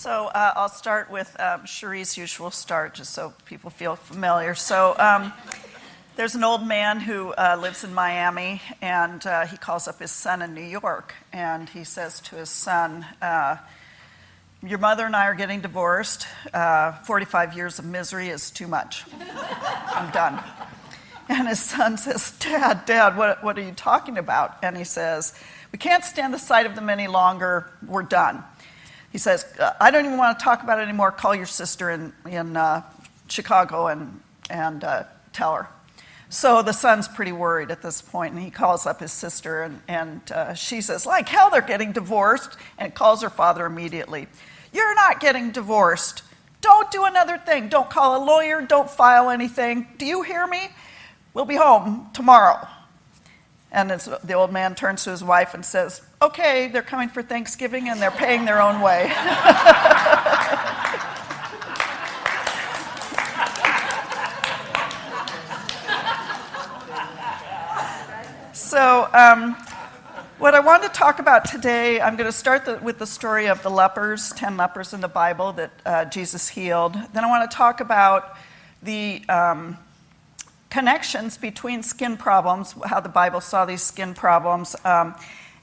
I'll start with Cherie's usual start, just so people feel familiar. There's an old man who lives in Miami, and he calls up his son in New York, and he says to his son, your mother and I are getting divorced. 45 years of misery is too much. I'm done. And his son says, Dad, what are you talking about? And he says, we can't stand the sight of them any longer. We're done. He says, I don't even want to talk about it anymore. Call your sister in Chicago and tell her. So the son's pretty worried at this point, and he calls up his sister, and she says, like hell, they're getting divorced, and calls her father immediately. You're not getting divorced. Don't do another thing. Don't call a lawyer. Don't file anything. Do you hear me? We'll be home tomorrow. And the old man turns to his wife and says, okay, they're coming for Thanksgiving and they're paying their own way. What I want to talk about today, I'm going to start with the story of the lepers, 10 lepers in the Bible that Jesus healed. Then I want to talk about the connections between skin problems, how the Bible saw these skin problems,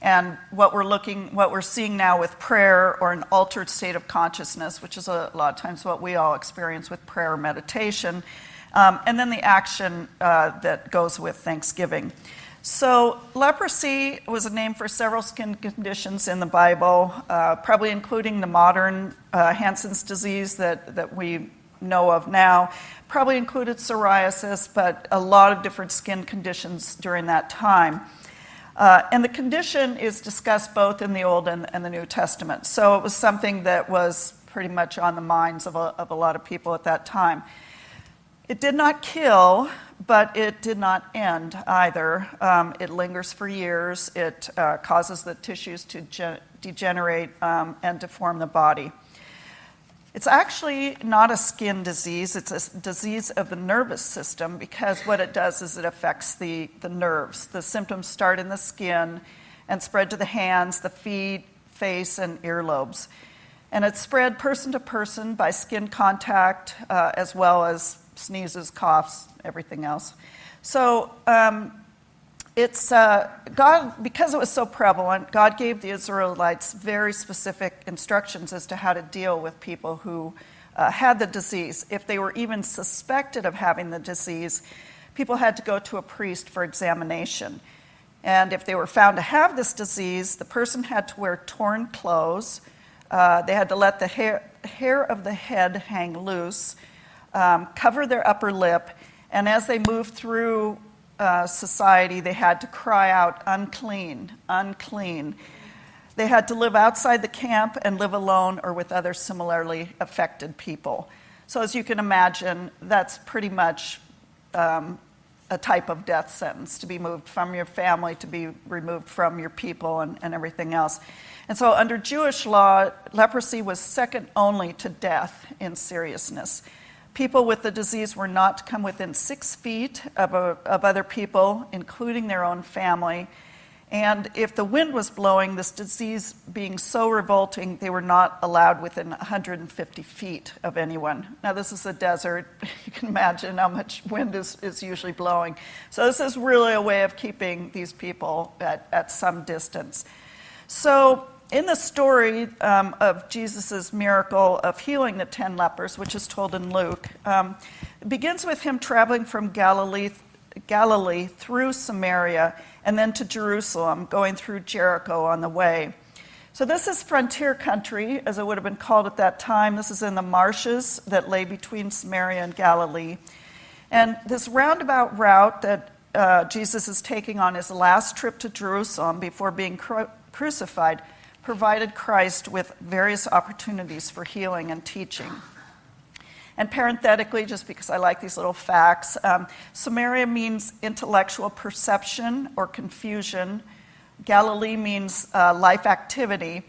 and what we're seeing now with prayer or an altered state of consciousness, which is a lot of times what we all experience with prayer or meditation, and then the action that goes with Thanksgiving. So leprosy was a name for several skin conditions in the Bible, probably including the modern Hansen's disease that we know of now. Probably included psoriasis, but a lot of different skin conditions during that time. And the condition is discussed both in the Old and the New Testament. So it was something that was pretty much on the minds of a lot of people at that time. It did not kill, but it did not end either. It lingers for years. It causes the tissues to degenerate and deform the body. It's actually not a skin disease. It's a disease of the nervous system, because what it does is it affects the nerves. The symptoms start in the skin and spread to the hands, the feet, face, and earlobes. And it's spread person to person by skin contact, as well as sneezes, coughs, everything else. So it's God, because it was so prevalent, God gave the Israelites very specific instructions as to how to deal with people who had the disease. If they were even suspected of having the disease, people had to go to a priest for examination. And if they were found to have this disease, the person had to wear torn clothes. They had to let the hair of the head hang loose, cover their upper lip, and as they moved through society, they had to cry out, unclean, unclean. They had to live outside the camp and live alone or with other similarly affected people. So as you can imagine, that's pretty much a type of death sentence, to be moved from your family, to be removed from your people and everything else. And so under Jewish law, leprosy was second only to death in seriousness. People with the disease were not to come within 6 feet of other people, including their own family. And if the wind was blowing, this disease being so revolting, they were not allowed within 150 feet of anyone. Now, this is a desert. You can imagine how much wind is usually blowing. So this is really a way of keeping these people at some distance. So in the story of Jesus' miracle of healing the 10 lepers, which is told in Luke, it begins with him traveling from Galilee through Samaria and then to Jerusalem, going through Jericho on the way. So this is frontier country, as it would have been called at that time. This is in the marshes that lay between Samaria and Galilee. And this roundabout route that Jesus is taking on his last trip to Jerusalem before being crucified provided Christ with various opportunities for healing and teaching. And parenthetically, just because I like these little facts, Samaria means intellectual perception or confusion. Galilee means life activity.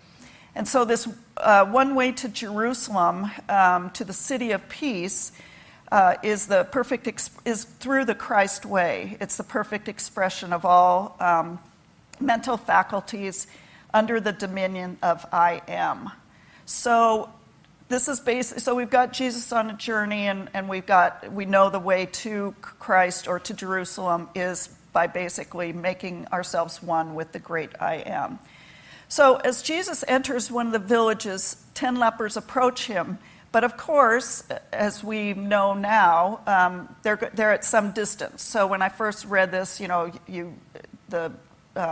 And so this one way to Jerusalem, to the city of peace, is through the Christ way. It's the perfect expression of all mental faculties under the dominion of I am. So this is basic. So we've got Jesus on a journey, and we know the way to Christ or to Jerusalem is by basically making ourselves one with the great I am. So as Jesus enters one of the villages, 10 lepers approach him. But of course, as we know now, they're at some distance. So when I first read this, the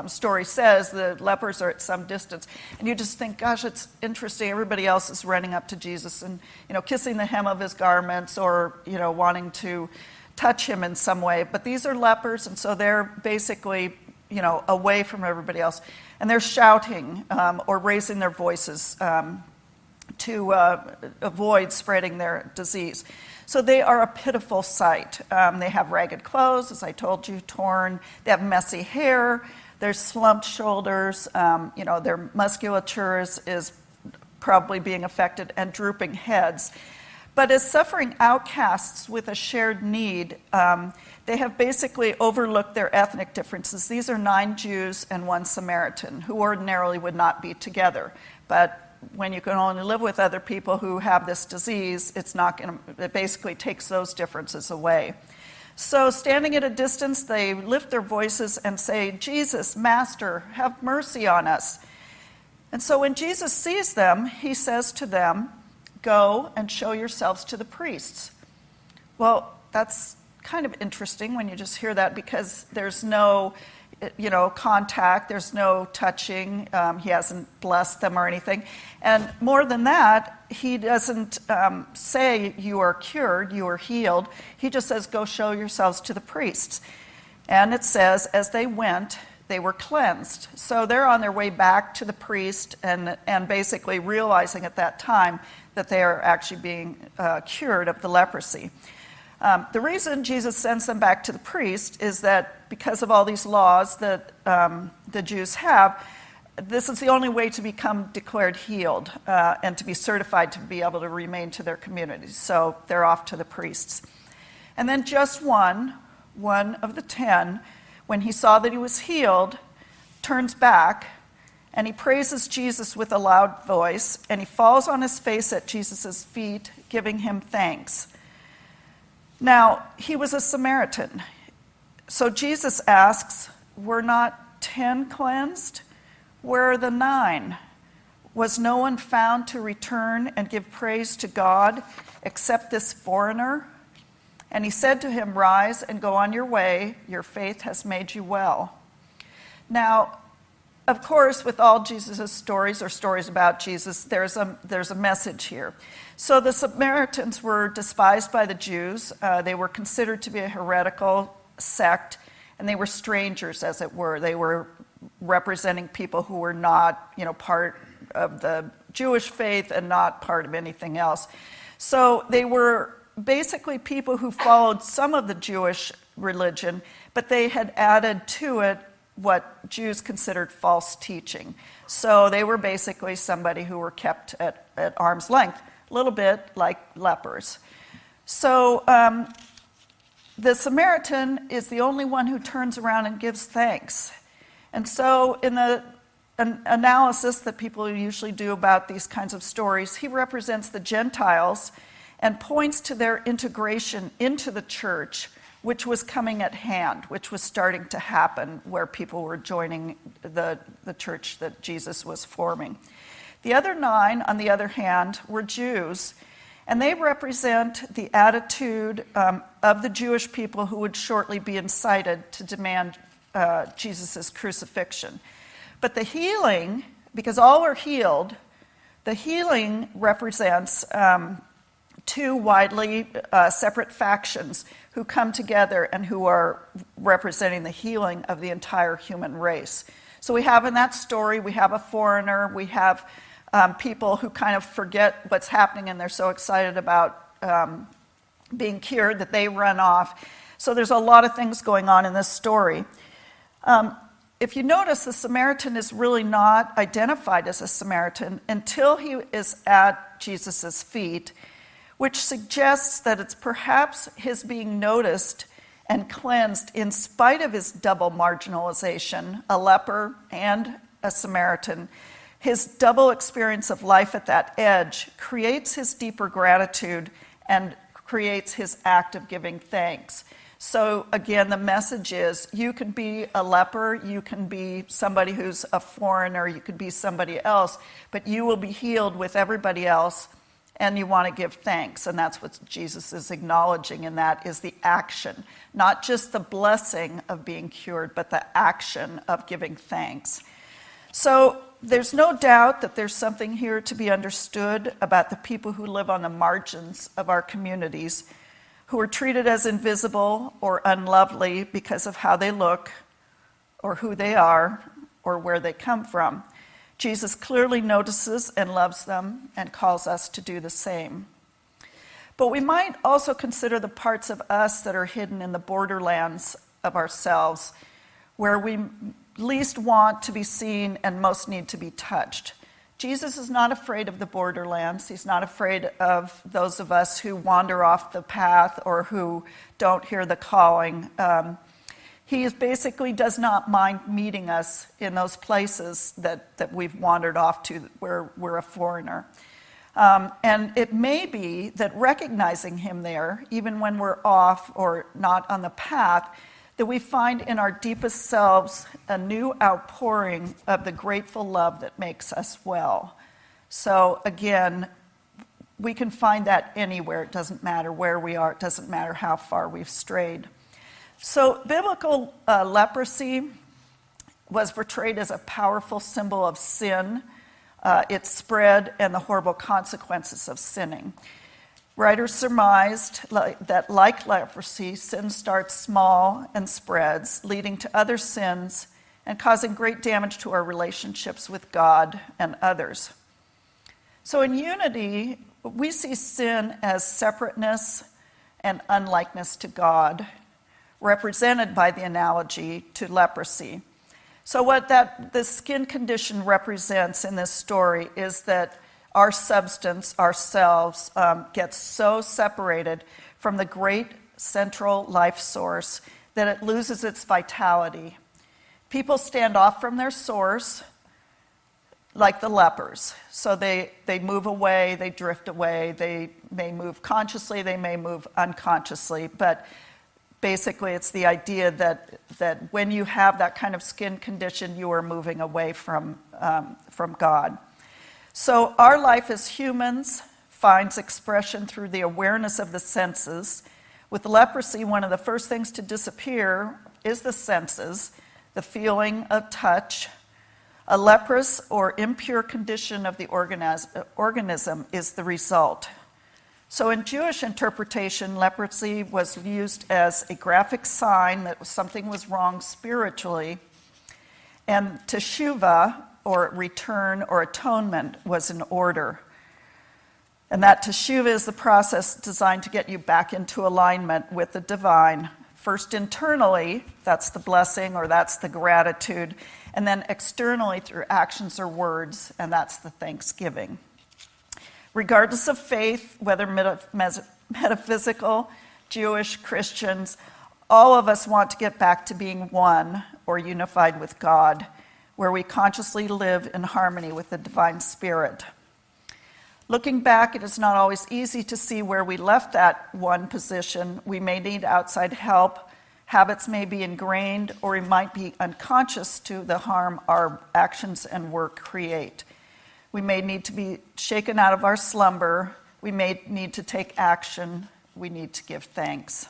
story says the lepers are at some distance, and you just think, gosh, it's interesting. Everybody else is running up to Jesus and kissing the hem of his garments or wanting to touch him in some way. But these are lepers, and so they're basically away from everybody else, and they're shouting or raising their voices to avoid spreading their disease. So they are a pitiful sight. They have ragged clothes, as I told you, torn. They have messy hair. There's slumped shoulders. Their musculature is probably being affected, and drooping heads. But as suffering outcasts with a shared need, they have basically overlooked their ethnic differences. These are 9 Jews and 1 Samaritan, who ordinarily would not be together. But when you can only live with other people who have this disease, it basically takes those differences away. So standing at a distance, they lift their voices and say, "Jesus, Master, have mercy on us." And so when Jesus sees them, he says to them, "Go and show yourselves to the priests." Well, that's kind of interesting when you just hear that, because there's no contact, there's no touching, he hasn't blessed them or anything. And more than that, he doesn't say you are cured, you are healed. He just says, "Go show yourselves to the priests." And it says, as they went, they were cleansed. So they're on their way back to the priest and basically realizing at that time that they are actually being cured of the leprosy. The reason Jesus sends them back to the priest is that because of all these laws that the Jews have, this is the only way to become declared healed and to be certified to be able to remain to their communities. So they're off to the priests. And then just one of the 10, when he saw that he was healed, turns back and he praises Jesus with a loud voice, and he falls on his face at Jesus' feet, giving him thanks. Now, he was a Samaritan. So Jesus asks, "Were not 10 cleansed? Where are the 9? Was no one found to return and give praise to God except this foreigner?" And he said to him, "Rise and go on your way. Your faith has made you well." Now, of course, with all Jesus' stories or stories about Jesus, there's a message here. So the Samaritans were despised by the Jews. They were considered to be a heretical sect, and they were strangers, as it were. They were representing people who were not, part of the Jewish faith and not part of anything else. So they were basically people who followed some of the Jewish religion, but they had added to it what Jews considered false teaching. So they were basically somebody who were kept at arm's length, a little bit like lepers. So the Samaritan is the only one who turns around and gives thanks. And so in the analysis that people usually do about these kinds of stories, he represents the Gentiles and points to their integration into the church, which was coming at hand, which was starting to happen, where people were joining the church that Jesus was forming. The other 9, on the other hand, were Jews, and they represent the attitude of the Jewish people who would shortly be incited to demand Jesus' crucifixion. But the healing, because all are healed, the healing represents 2 widely separate factions who come together and who are representing the healing of the entire human race. So we have in that story, we have a foreigner, we have people who kind of forget what's happening and they're so excited about being cured that they run off. So there's a lot of things going on in this story. If you notice, the Samaritan is really not identified as a Samaritan until he is at Jesus' feet, which suggests that it's perhaps his being noticed and cleansed in spite of his double marginalization, a leper and a Samaritan, His double experience of life at that edge creates his deeper gratitude and creates his act of giving thanks. So again, the message is you can be a leper, you can be somebody who's a foreigner, you could be somebody else, but you will be healed with everybody else, and you want to give thanks. And that's what Jesus is acknowledging, and that is the action, not just the blessing of being cured, but the action of giving thanks. So there's no doubt that there's something here to be understood about the people who live on the margins of our communities, who are treated as invisible or unlovely because of how they look or who they are or where they come from. Jesus clearly notices and loves them and calls us to do the same. But we might also consider the parts of us that are hidden in the borderlands of ourselves, where we least want to be seen and most need to be touched. Jesus is not afraid of the borderlands. He's not afraid of those of us who wander off the path or who don't hear the calling. He basically does not mind meeting us in those places that we've wandered off to where we're a foreigner. And it may be that recognizing him there, even when we're off or not on the path, that we find in our deepest selves a new outpouring of the grateful love that makes us well. So again, we can find that anywhere. It doesn't matter where we are. It doesn't matter how far we've strayed. So biblical leprosy was portrayed as a powerful symbol of sin, its spread, and the horrible consequences of sinning. Writers surmised that, like leprosy, sin starts small and spreads, leading to other sins and causing great damage to our relationships with God and others. So in unity, we see sin as separateness and unlikeness to God, represented by the analogy to leprosy. So what the skin condition represents in this story is that our substance, ourselves, gets so separated from the great central life source that it loses its vitality. People stand off from their source like the lepers. So they move away, they drift away, they may move consciously, they may move unconsciously, but basically it's the idea that when you have that kind of skin condition, you are moving away from God. So our life as humans finds expression through the awareness of the senses. With leprosy, one of the first things to disappear is the senses, the feeling of touch. A leprous or impure condition of the organism is the result. So in Jewish interpretation, leprosy was used as a graphic sign that something was wrong spiritually, and teshuvah, or return or atonement, was in order. And that teshuvah is the process designed to get you back into alignment with the divine. First internally, that's the blessing or that's the gratitude, and then externally through actions or words, and that's the thanksgiving. Regardless of faith, whether metaphysical, Jewish, Christians, all of us want to get back to being one or unified with God, where we consciously live in harmony with the divine spirit. Looking back, it is not always easy to see where we left that one position. We may need outside help. Habits may be ingrained, or we might be unconscious to the harm our actions and work create. We may need to be shaken out of our slumber. We may need to take action. We need to give thanks.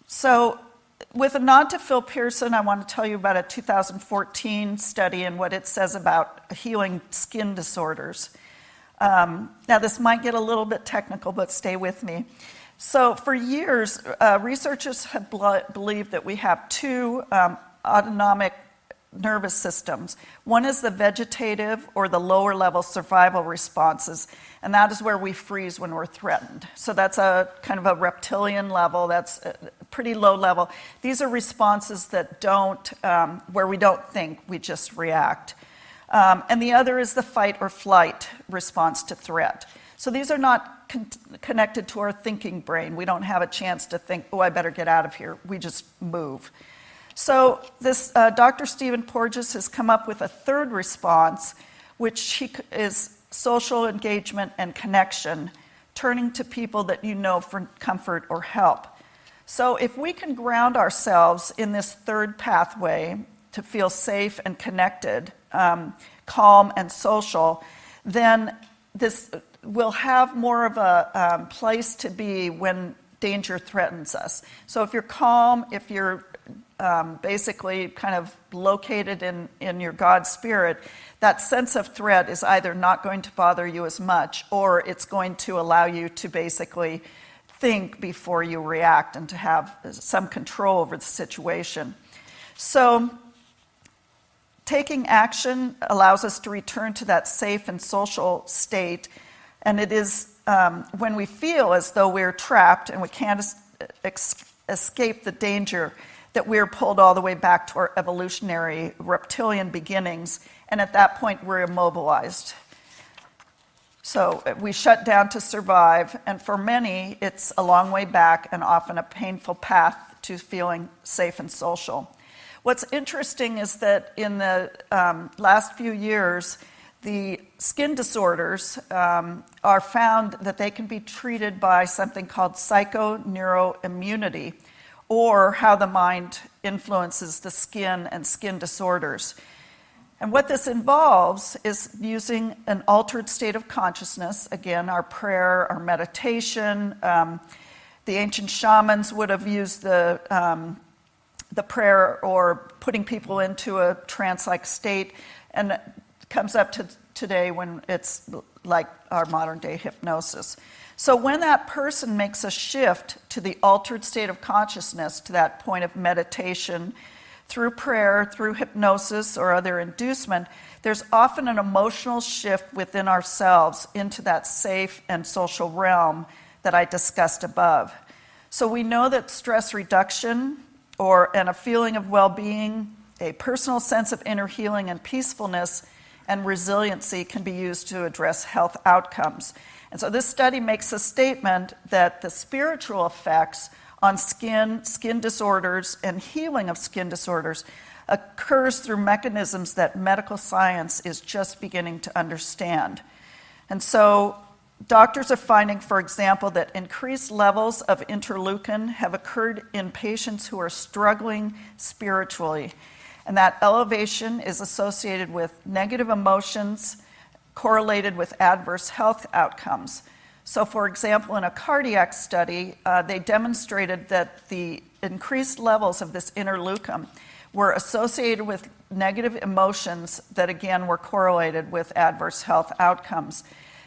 So, with a nod to Phil Pearson, I want to tell you about a 2014 study and what it says about healing skin disorders. Now, this might get a little bit technical, but stay with me. So, for years, researchers have believed that we have two autonomic nervous systems. One is the vegetative or the lower level survival responses, and that is where we freeze when we're threatened. So that's a kind of a reptilian level, that's a pretty low level. These are responses that don't, where we don't think, we just react. And the other is the fight or flight response to threat. So these are not connected to our thinking brain. We don't have a chance to think, oh, I better get out of here. We just move. So this Dr. Stephen Porges has come up with a third response, which is social engagement and connection, turning to people that you know for comfort or help. So if we can ground ourselves in this third pathway to feel safe and connected, calm and social, then this will have more of a place to be when danger threatens us. So if you're calm, if you're basically kind of located in your God spirit, that sense of threat is either not going to bother you as much, or it's going to allow you to basically think before you react and to have some control over the situation. So taking action allows us to return to that safe and social state, and it is when we feel as though we're trapped and we can't escape the danger that we're pulled all the way back to our evolutionary reptilian beginnings, and at that point we're immobilized. So we shut down to survive, and for many it's a long way back and often a painful path to feeling safe and social. What's interesting is that in the last few years, the skin disorders are found that they can be treated by something called psychoneuroimmunity, or how the mind influences the skin and skin disorders. And what this involves is using an altered state of consciousness, again, our prayer, our meditation. The ancient shamans would have used the prayer or putting people into a trance-like state, and it comes up to today when it's like our modern-day hypnosis. So when that person makes a shift to the altered state of consciousness, to that point of meditation, through prayer, through hypnosis or other inducement, there's often an emotional shift within ourselves into that safe and social realm that I discussed above. So we know that stress reduction and a feeling of well-being, a personal sense of inner healing and peacefulness and resiliency can be used to address health outcomes. And so this study makes a statement that the spiritual effects on skin disorders, and healing of skin disorders occurs through mechanisms that medical science is just beginning to understand. And so doctors are finding, for example, that increased levels of interleukin have occurred in patients who are struggling spiritually. And that elevation is associated with negative emotions correlated with adverse health outcomes. So, for example, in a cardiac study, they demonstrated that the increased levels of this interleukin were associated with negative emotions that, again, were correlated with adverse health outcomes.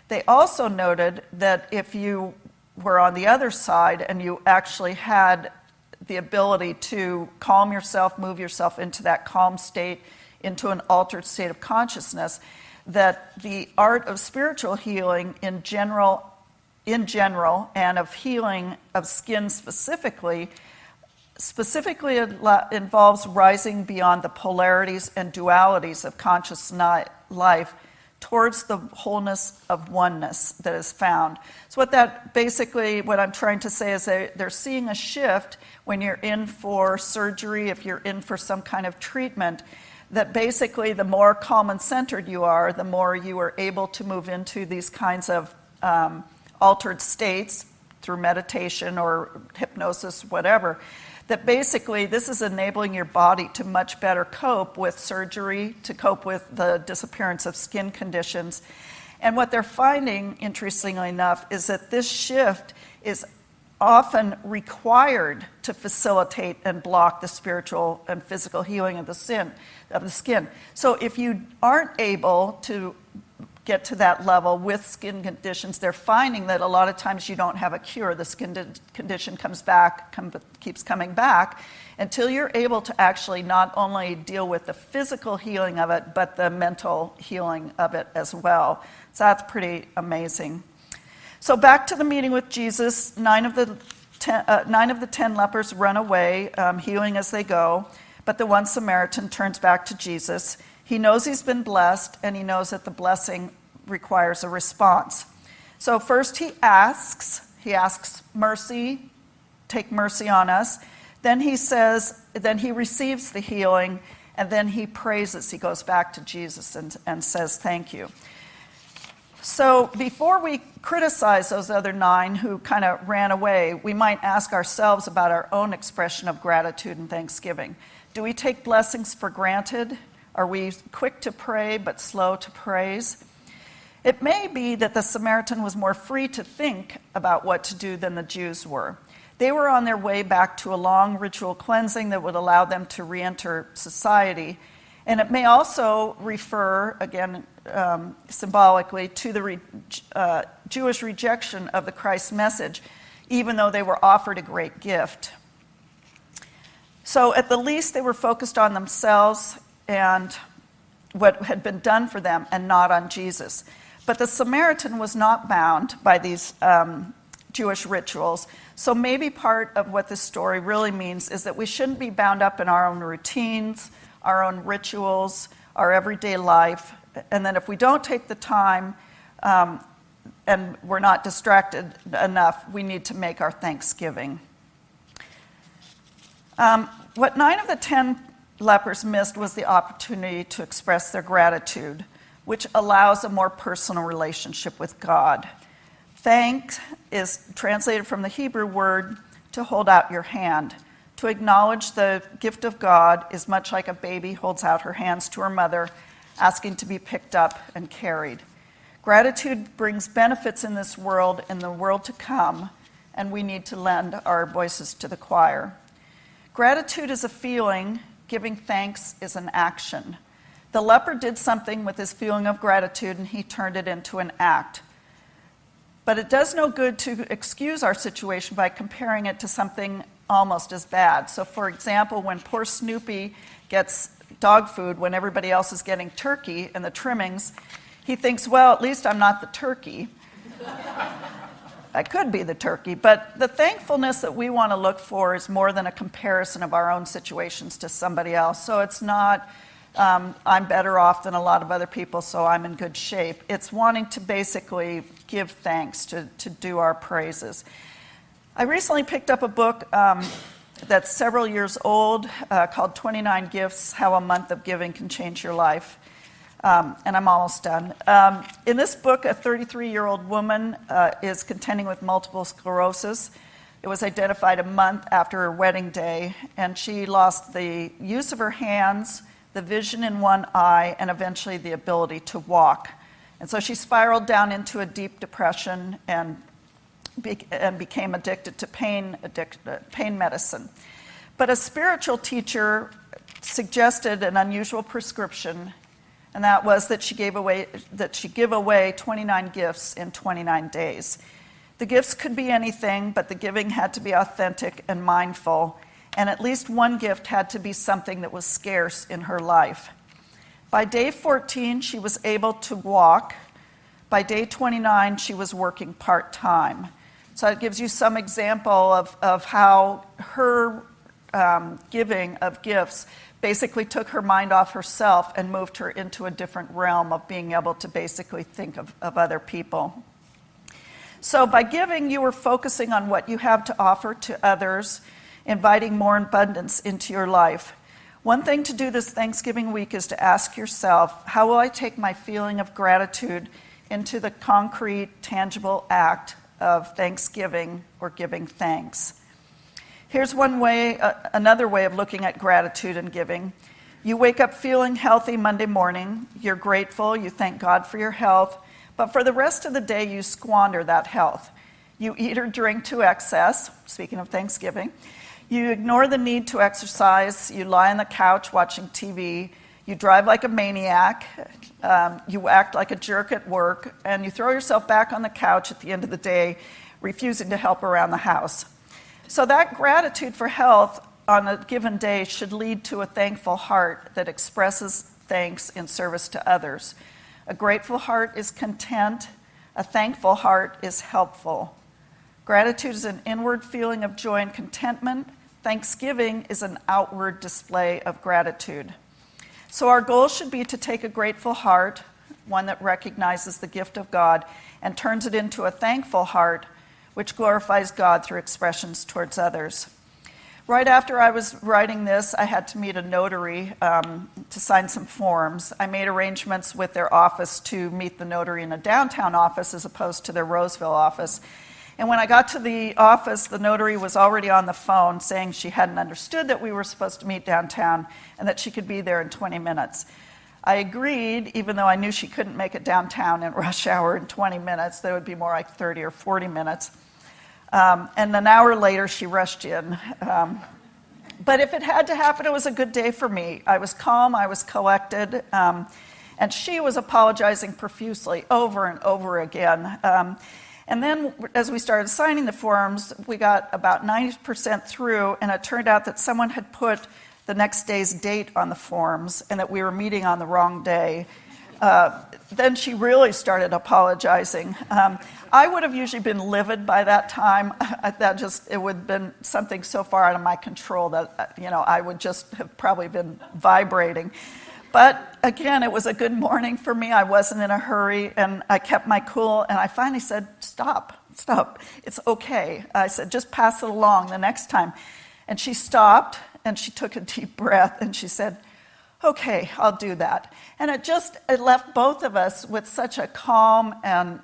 They also noted that if you were on the other side and you actually had the ability to calm yourself, move yourself into that calm state, into an altered state of consciousness, that the art of spiritual healing in general and of healing of skin specifically involves rising beyond the polarities and dualities of conscious life towards the wholeness of oneness that is found. So what I'm trying to say is they're seeing a shift when you're in for surgery, if you're in for some kind of treatment, that basically the more calm and centered you are, the more you are able to move into these kinds of altered states through meditation or hypnosis, whatever, that basically this is enabling your body to much better cope with surgery, to cope with the disappearance of skin conditions. And what they're finding, interestingly enough, is that this shift is often required to facilitate and block the spiritual and physical healing of the skin. So if you aren't able to get to that level with skin conditions, they're finding that a lot of times you don't have a cure. The skin condition keeps coming back until you're able to actually not only deal with the physical healing of it, but the mental healing of it as well. So that's pretty amazing. So back to the meeting with Jesus, 9 of the 10 lepers run away, healing as they go, but the one Samaritan turns back to Jesus. He knows he's been blessed, and he knows that the blessing requires a response. So first he asks mercy, take mercy on us. Then he receives the healing, and then he praises. He goes back to Jesus and says, thank you. So before we criticize those other 9 who kind of ran away, we might ask ourselves about our own expression of gratitude and thanksgiving. Do we take blessings for granted? Are we quick to pray but slow to praise? It may be that the Samaritan was more free to think about what to do than the Jews were. They were on their way back to a long ritual cleansing that would allow them to re-enter society. And it may also refer, again, symbolically, to the Jewish rejection of the Christ message, even though they were offered a great gift. So at the least, they were focused on themselves and what had been done for them and not on Jesus. But the Samaritan was not bound by these Jewish rituals. So maybe part of what this story really means is that we shouldn't be bound up in our own routines, our own rituals, our everyday life, and then if we don't take the time and we're not distracted enough, we need to make our thanksgiving. What 9 of the 10 lepers missed was the opportunity to express their gratitude, which allows a more personal relationship with God. Thanks is translated from the Hebrew word to hold out your hand. To acknowledge the gift of God is much like a baby holds out her hands to her mother, asking to be picked up and carried. Gratitude brings benefits in this world and the world to come, and we need to lend our voices to the choir. Gratitude is a feeling, giving thanks is an action. The leper did something with his feeling of gratitude, and he turned it into an act. But it does no good to excuse our situation by comparing it to something almost as bad. So, for example, when poor Snoopy gets dog food when everybody else is getting turkey and the trimmings, he thinks, well, at least I'm not the turkey. I could be the turkey, but the thankfulness that we want to look for is more than a comparison of our own situations to somebody else. So it's not, I'm better off than a lot of other people, so I'm in good shape. It's wanting to basically give thanks, to do our praises. I recently picked up a book that's several years old called 29 Gifts, How a Month of Giving Can Change Your Life. And I'm almost done. In this book, a 33-year-old woman is contending with multiple sclerosis. It was identified a month after her wedding day, and she lost the use of her hands, the vision in one eye, and eventually the ability to walk. And so she spiraled down into a deep depression and became addicted to pain medicine. But a spiritual teacher suggested an unusual prescription, and that was that she give away 29 gifts in 29 days. The gifts could be anything, but the giving had to be authentic and mindful, and at least one gift had to be something that was scarce in her life. By day 14, she was able to walk. By day 29, she was working part-time. So it gives you some example of how her giving of gifts basically took her mind off herself and moved her into a different realm of being able to basically think of other people. So by giving, you are focusing on what you have to offer to others, inviting more abundance into your life. One thing to do this Thanksgiving week is to ask yourself, how will I take my feeling of gratitude into the concrete, tangible act of thanksgiving or giving thanks? Here's another way of looking at gratitude and giving. You wake up feeling healthy Monday morning. You're grateful. You thank God for your health. But for the rest of the day, you squander that health. You eat or drink to excess, speaking of Thanksgiving. You ignore the need to exercise. You lie on the couch watching TV. You drive like a maniac. You act like a jerk at work. And you throw yourself back on the couch at the end of the day, refusing to help around the house. So that gratitude for health on a given day should lead to a thankful heart that expresses thanks in service to others. A grateful heart is content. A thankful heart is helpful. Gratitude is an inward feeling of joy and contentment. Thanksgiving is an outward display of gratitude. So our goal should be to take a grateful heart, one that recognizes the gift of God, and turns it into a thankful heart, which glorifies God through expressions towards others. Right after I was writing this, I had to meet a notary to sign some forms. I made arrangements with their office to meet the notary in a downtown office as opposed to their Roseville office. And when I got to the office, the notary was already on the phone saying she hadn't understood that we were supposed to meet downtown and that she could be there in 20 minutes. I agreed, even though I knew she couldn't make it downtown in rush hour in 20 minutes. That would be more like 30 or 40 minutes. And an hour later, she rushed in. But if it had to happen, it was a good day for me. I was calm, I was collected, and she was apologizing profusely over and over again. And then as we started signing the forms, we got about 90% through, and it turned out that someone had put the next day's date on the forms and that we were meeting on the wrong day. Then she really started apologizing. I would have usually been livid by that time. It would have been something so far out of my control that, I would just have probably been vibrating. But again, it was a good morning for me. I wasn't in a hurry, and I kept my cool, and I finally said, stop, it's okay. I said, just pass it along the next time. And she stopped, and she took a deep breath, and she said, okay, I'll do that. And it left both of us with such a calm and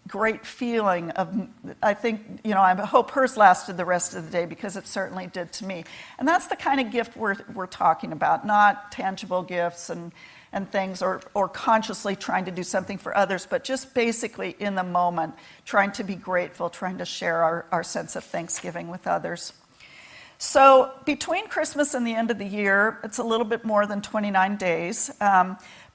great feeling of, I think, I hope hers lasted the rest of the day because it certainly did to me. And that's the kind of gift we're talking about, not tangible gifts and things or consciously trying to do something for others, but just basically in the moment, trying to be grateful, trying to share our sense of Thanksgiving with others. So between Christmas and the end of the year, it's a little bit more than 29 days.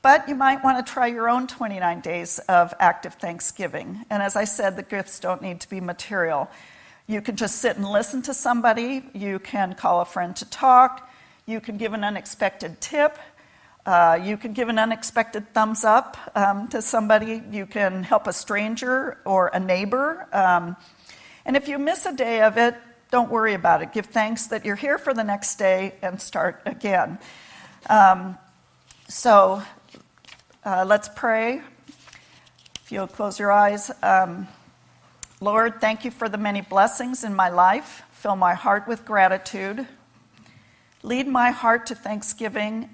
But you might want to try your own 29 days of active Thanksgiving. And as I said, the gifts don't need to be material. You can just sit and listen to somebody. You can call a friend to talk. You can give an unexpected tip. You can give an unexpected thumbs up to somebody. You can help a stranger or a neighbor. And if you miss a day of it, don't worry about it. Give thanks that you're here for the next day and start again. Let's pray. If you'll close your eyes. Lord, thank you for the many blessings in my life. Fill my heart with gratitude. Lead my heart to thanksgiving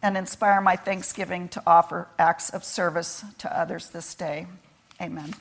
and inspire my thanksgiving to offer acts of service to others this day. Amen.